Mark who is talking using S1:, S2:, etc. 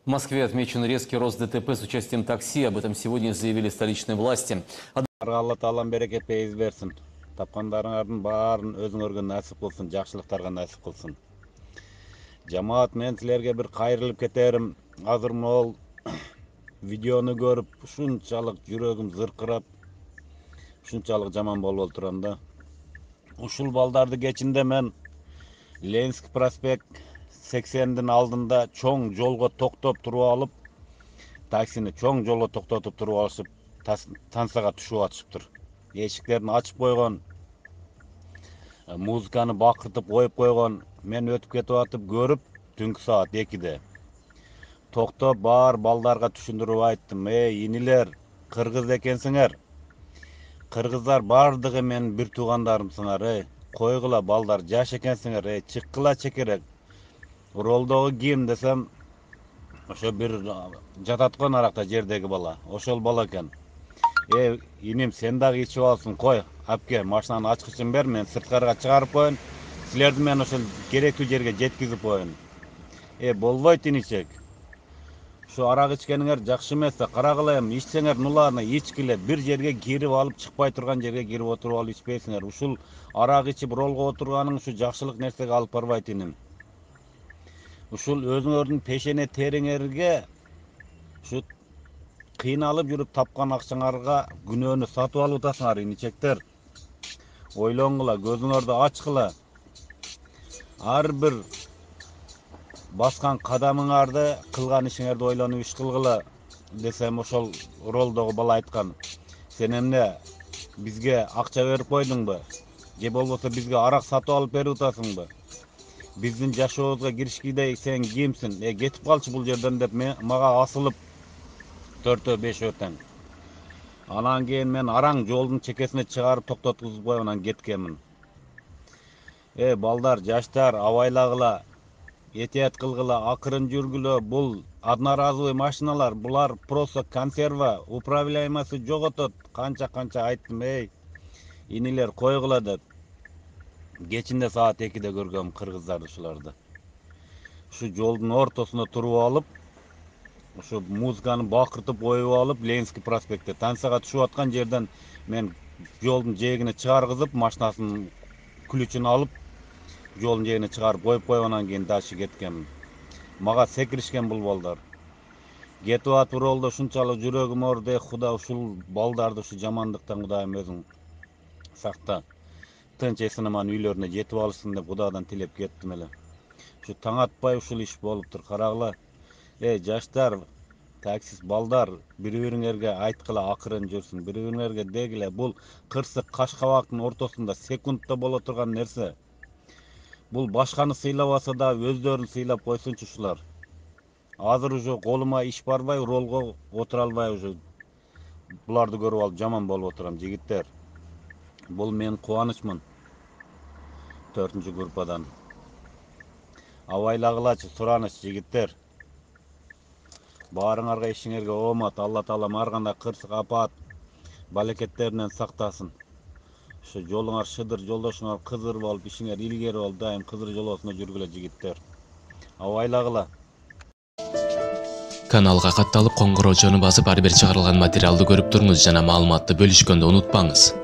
S1: В Москве отмечен резкий рост ДТП с участием такси. Об этом сегодня заявили столичные власти.
S2: Алла таалам берекет пейиз берсин. Тапкандарыңардын баарын өзүңөргө насип кылсын, жакшылыктарга насип кылсын. Жамаат, мен силерге бир кайрылып кетерим. Азыр могул видеону көрүп, ушунчалык жүрөгүм зыркырап, ушунчалык жаман болуп турам да. Ушул балдарды кечинде мен Ленинский проспект 80'din алдында чоң жолго токтоп туруп алып, таксини чоң жолго токтотуп туруп алышып, тансага түшүп атышыптыр. Эшиктерин ачып койгон, музыканы бакыртып коюп койгон. Мен өтүп кетип атып көрүп, түнкү саат 2'de. Токтоп бар балдарга түшүндүрүп айттым. Инилер, кыргыз экенсиңер. Кыргыздар бардыгы менин бир туугандарымсыңар. Койгула балдар, жаш экенсиңер. Чыккыла чекерек. Ролдогу ким десем, ошо бир жататкан аракта жердеги бала. Ошол бала экен. Иним, сен дагы ичип алсың, кой, апке, машинанын ачкычын бер, мен сырткарыга чыгарып коеюн. Силерди мен ошол керектүү жерге жеткизип коеюн. Болбойт иничек. Şu arak içkeniңер жакшы эмес, карагыла эми ичсеңер нуланы ичкиле, бир жерге кирип алып, чыкпай турган жерге кирип отуруп алып ичпейсиңер. Ушул арак ичип ролго отурганың ушу жакшылык нерсеге алып барбайт иним. Ушул өзүңөрдүн пешене териңерге ушу кыйналып жүрүп тапкан акчаңарга күнөөнү сатып алып атасыңар, иничектер. Ойлоңгула, көзүңөрдү ачкыла. Ар бир баскан кадамыңарды, кылган ишиңерди ойлонуп иш кылгыла десем, ошол ролдогу бала айткан. Сен эмне бизге акча берип койдуңбу? Же болбосо бизге арак сатып алып берип атасыңбы? Биздин жашообузга киришкидей сен кимсиң? Кетип калчы бул жерден деп мага асылып 4-5 тең. Анан кийин мен араң жолдун чекесине чыгарып токтоткузуп коюп анан кеткенмин. Балдар, жаштар, абайлагыла. Этият кылгыла, акырын жүргүлө. Бул одноразовый машиналар, булар просто консерва, управляемасы жоготот. Канча айттым, инилер, койгула деп. Кечинде саат 2'de көргөм кыргыздарды ушуларды. Ушу жолдун ортосунда туруп алып, ушу музыканы бакыртып коюп алып, Ленинский проспектте тансага түшүп аткан жерден мен жолдун жээгине чыгаргызып, машинасынын ключун алып, жолдун жээгине чыгарып коюп анан кийин дальше кеткенмин. Мага секиришкен бул балдар. Кетип атып ролдо ушунчалык жүрөгүм ооруду, Куда ушул балдарды ушу жамандыктан Кудайым өзүң сакта. Тынч эсин аман үйлөрүнө жетип алышсын деп Кудайдан тилеп кеттим эле. Ушу таң атпай ушул иш болуптур, карагыла. Жаштар, таксист балдар, бири-бириңерге айткыла, акырын жүрсүн, бири-бириңерге дегиле. Бул кырсык Кашкабактын ортосунда секундта боло турган нерсе. Бул башканы сыйлабаса да өздөрүн сыйлап койсунчу ушулар. Азыр уже колума иш барбай, ролго отура албай уже буларды көрүп алып жаман болуп отурам, жигиттер. Бул менин кубанычмын. 4-группадан. Абайлагылачы, сураныч, жигиттер. Баарыңарга ишиңерге оомат, Алла таалам ар кандай кырсык апаат балекеттеринен сактасын. Şu жолуңар шыдыр, жолдошуңар кызыр болуп, ишиңер илгери болуп, дайым кызыр жолосунда жүргүлө, жигиттер. Абайлагыла.
S3: Каналга катталып, коңгуроочону басып, ар бир чыгарылган материалды көрүп туруңуз жана маалыматты бөлүшкөндү унутпаңыз.